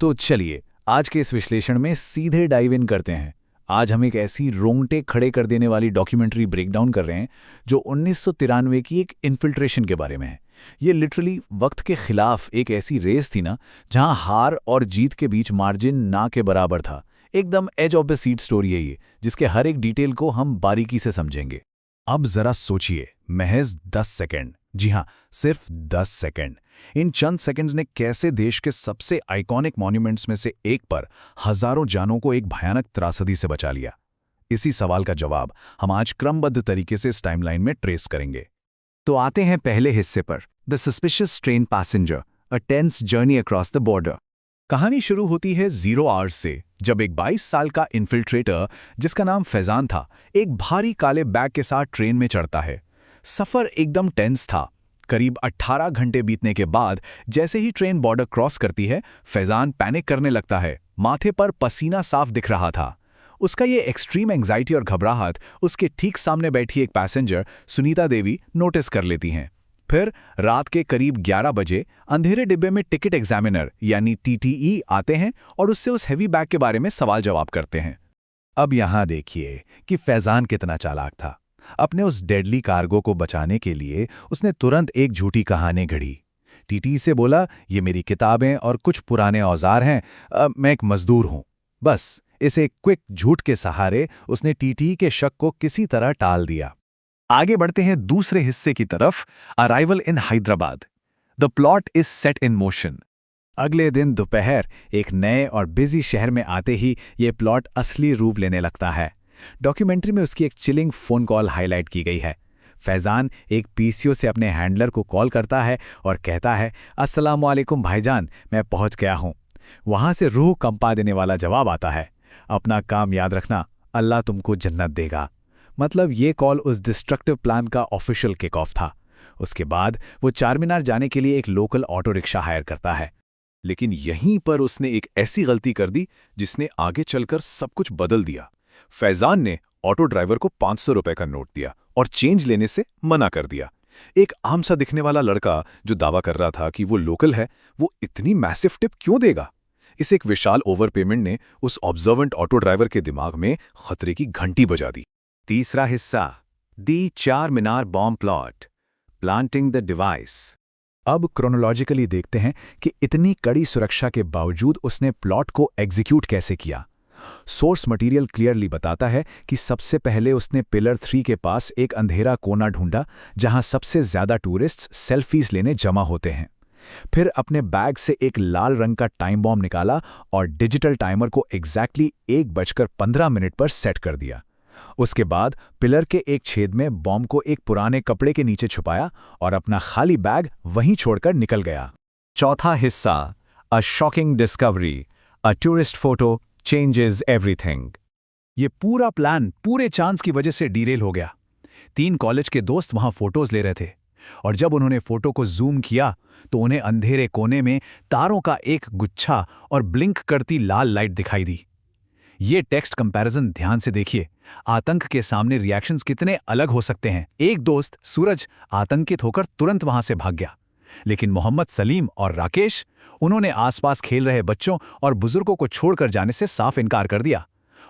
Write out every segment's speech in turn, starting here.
तो चलिए आज के इस विश्लेषण में सीधे डाइव इन करते हैं। आज हम एक ऐसी रोंगटे खड़े कर देने वाली डॉक्यूमेंट्री ब्रेकडाउन कर रहे हैं जो 1993 की एक इन्फिल्ट्रेशन के बारे में है। ये लिटरली वक्त के खिलाफ एक ऐसी रेस थी ना, जहां हार और जीत के बीच मार्जिन ना के बराबर था। एकदम edge of the seat story है ये, जिसके हर एक डिटेल को हम बारीकी से समझेंगे। अब जरा सोचिए, महज 10 सेकंड, जी हाँ, सिर्फ 10 सेकंड। इन चंद सेकंड्स ने कैसे देश के सबसे आइकॉनिक मॉन्यूमेंट्स में से एक पर हजारों जानों को एक भयानक त्रासदी से बचा लिया। इसी सवाल का जवाब हम आज क्रमबद्ध तरीके से इस टाइमलाइन में ट्रेस करेंगे। तो आते हैं पहले हिस्से पर, the suspicious train passenger, a tense journey across the border. कहानी शुरू होती है 0 आवर्स से, जब एक 22 साल का इन्फिल्ट्रेटर जिसका नाम फैजान था, एक भारी काले बैग के साथ ट्रेन में चढ़ता है। सफर एकदम टेंस था। करीब 18 घंटे बीतने के बाद जैसे ही ट्रेन बॉर्डर क्रॉस करती है, फैजान पैनिक करने लगता है। माथे पर पसीना साफ दिख रहा था। उसका ये एक्सट्रीम एंजाइटी और घबराहट उसके ठीक सामने बैठी एक पैसेंजर सुनीता देवी नोटिस कर लेती हैं। फिर रात के करीब 11 बजे अंधेरे डिब्बे में टिकट एग्जामिनर यानी टीटीई आते हैं और उससे उस हैवी बैग के बारे में सवाल जवाब करते हैं। अब यहां देखिए कि फैजान कितना चालाक था। अपने उस डेडली कार्गो को बचाने के लिए उसने तुरंत एक झूठी कहानी गढ़ी। टीटी से बोला, ये मेरी किताबें और कुछ पुराने औजार हैं, मैं एक मजदूर हूं। बस इस एक क्विक झूठ के सहारे उसने टीटी के शक को किसी तरह टाल दिया। आगे बढ़ते हैं दूसरे हिस्से की तरफ, arrival in Hyderabad. The plot is set in motion. अगले दिन दोपहर एक नए और बिजी शहर में आते ही ये प्लॉट असली रूप लेने लगता है। डॉक्यूमेंट्री में उसकी एक चिलिंग फोन कॉल हाईलाइट की गई है। फैजान एक पीसीओ से अपने हैंडलर को कॉल करता है और कहता है, अस्सलाम वालेकुम भाईजान, मैं पहुंच गया हूं। वहां से रूह कंपा देने वाला जवाब आता है, अपना काम याद रखना, अल्लाह तुमको जन्नत देगा। मतलब ये कॉल उस डिस्ट्रक्टिव प्लान का ऑफिशियल किक ऑफ था। उसके बाद वो चारमीनार जाने के लिए एक लोकल ऑटो रिक्शा हायर करता है। लेकिन यहीं पर उसने एक ऐसी गलती कर दी जिसने आगे चलकर सब कुछ बदल दिया। फैजान ने ऑटो ड्राइवर को 500 रुपए का नोट दिया और चेंज लेने से मना कर दिया। एक आम सा दिखने वाला लड़का जो दावा कर रहा था कि वो लोकल है, वो इतनी मैसिव टिप क्यों देगा? इस एक विशाल ओवर पेमेंट ने उस ऑब्जर्वेंट ऑटो ड्राइवर के दिमाग में खतरे की घंटी बजा दी। तीसरा हिस्सा, the Charminar bomb plot, planting the device. अब क्रोनोलॉजिकली देखते हैं कि इतनी कड़ी सुरक्षा के बावजूद उसने प्लॉट को एग्जीक्यूट कैसे किया। सोर्स मटेरियल क्लियरली बताता है कि सबसे पहले उसने पिलर 3 के पास एक अंधेरा कोना ढूंढा जहां सबसे ज्यादा टूरिस्ट्स सेल्फीज लेने जमा होते हैं। फिर अपने बैग से एक लाल रंग का टाइम बॉम्ब निकाला और डिजिटल टाइमर को एग्जैक्टली 1:15 पर सेट कर दिया। उसके बाद पिलर के एक छेद में बॉम्ब को एक पुराने कपड़े के नीचे छुपाया और अपना खाली बैग वहीं छोड़कर निकल गया। चौथा हिस्सा, अ shocking discovery, a tourist photo changes everything. ये पूरा प्लान पूरे चांस की वजह से डीरेल हो गया। 3 कॉलेज के दोस्त वहां फोटोज ले रहे थे और जब उन्होंने फोटो को जूम किया तो उन्हें अंधेरे कोने में तारों का एक गुच्छा और ब्लिंक करती लाल लाइट दिखाई दी। ये टेक्स्ट कंपैरिजन ध्यान से देखिए। आतंक के सामने रिएक्शंस कितने अलग हो सकते हैं। एक दोस्त सूरज आतंकित होकर तुरंत वहां से भाग गया, लेकिन मोहम्मद सलीम और राकेश, उन्होंने आसपास खेल रहे बच्चों और बुजुर्गों को छोड़कर जाने से साफ इनकार कर दिया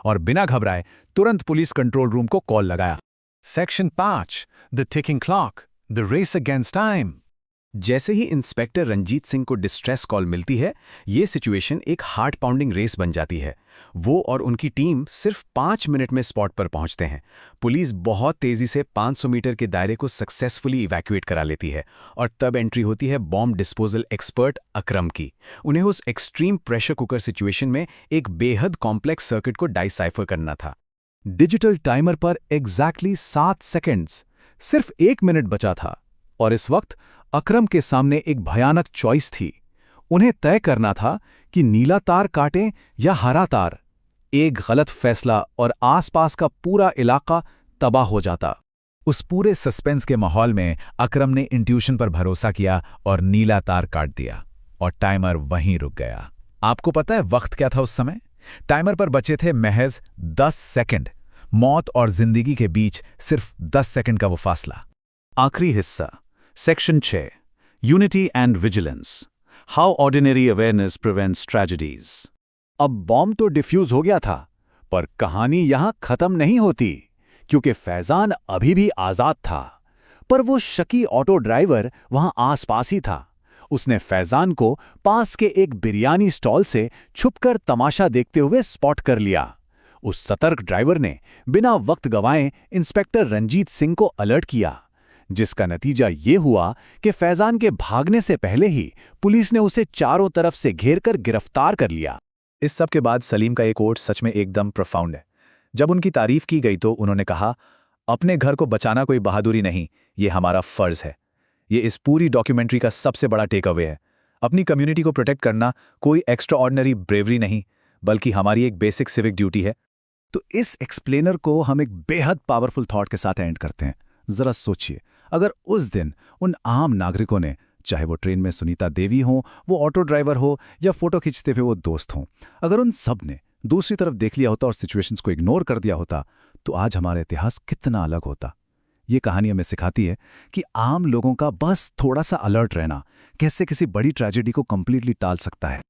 और बिना घबराए तुरंत पुलिस कंट्रोल रूम को कॉल लगाया। Section 5, the ticking clock, the race against time. जैसे ही इंस्पेक्टर रंजीत सिंह को डिस्ट्रेस कॉल मिलती है, ये सिचुएशन एक हार्ट पाउंडिंग रेस बन जाती है। वो और उनकी टीम सिर्फ 5 मिनट में स्पॉट पर पहुंचते हैं। पुलिस बहुत तेजी से 500 मीटर के दायरे को सक्सेसफुली इवैक्यूएट करा लेती है और तब एंट्री होती है बॉम्ब डिस्पोजल एक्सपर्ट अकरम की। उन्हें उस एक्सट्रीम प्रेशर कुकर सिचुएशन में एक बेहद कॉम्प्लेक्स सर्किट को डाइसाइफर करना था। डिजिटल टाइमर पर एग्जैक्टली 7 सेकेंड्स, सिर्फ 1 मिनट बचा था और इस वक्त अकरम के सामने एक भयानक चॉइस थी। उन्हें तय करना था कि नीला तार काटें या हरा तार। एक गलत फैसला और आसपास का पूरा इलाका तबाह हो जाता। उस पूरे सस्पेंस के माहौल में अकरम ने इंट्यूशन पर भरोसा किया और नीला तार काट दिया और टाइमर वहीं रुक गया। आपको पता है वक्त क्या था उस समय? टाइमर पर बचे थे महज 10 सेकंड। मौत और जिंदगी के बीच सिर्फ 10 सेकंड का वो फासला। आखिरी हिस्सा, section 6, unity and vigilance, How ordinary awareness prevents tragedies. अब बॉम्ब तो डिफ्यूज हो गया था, पर कहानी यहां खत्म नहीं होती, क्योंकि फैजान अभी भी आजाद था। पर वो शकी ऑटो ड्राइवर वहां आसपास ही था। उसने फैजान को पास के एक बिरयानी स्टॉल से छुपकर तमाशा देखते हुए स्पॉट कर लिया। उस सतर्क ड्राइवर ने बिना वक्त गंवाए इंस्पेक्टर रंजीत सिंह को अलर्ट किया, जिसका नतीजा ये हुआ कि फैजान के भागने से पहले ही पुलिस ने उसे चारों तरफ से घेरकर गिरफ्तार कर लिया। इस सब के बाद सलीम का एक कोट सच में एकदम प्रोफाउंड है। जब उनकी तारीफ की गई तो उन्होंने कहा, अपने घर को बचाना कोई बहादुरी नहीं, ये हमारा फर्ज है। ये इस पूरी डॉक्यूमेंट्री का सबसे बड़ा टेक अवे है। अपनी कम्युनिटी को प्रोटेक्ट करना कोई एक्स्ट्रा ऑर्डिनरी ब्रेवरी नहीं, बल्कि हमारी एक बेसिक सिविक ड्यूटी है। तो इस एक्सप्लेनर को हम एक बेहद पावरफुल थॉट के साथ एंड करते हैं। जरा सोचिए, अगर उस दिन उन आम नागरिकों ने, चाहे वो ट्रेन में सुनीता देवी हो, वो ऑटो ड्राइवर हो, या फोटो खींचते हुए वो दोस्त हों, अगर उन सब ने दूसरी तरफ देख लिया होता और सिचुएशंस को इग्नोर कर दिया होता, तो आज हमारा इतिहास कितना अलग होता। ये कहानी हमें सिखाती है कि आम लोगों का बस थोड़ा सा अलर्ट रहना कैसे किसी बड़ी ट्रेजेडी को कंप्लीटली टाल सकता है।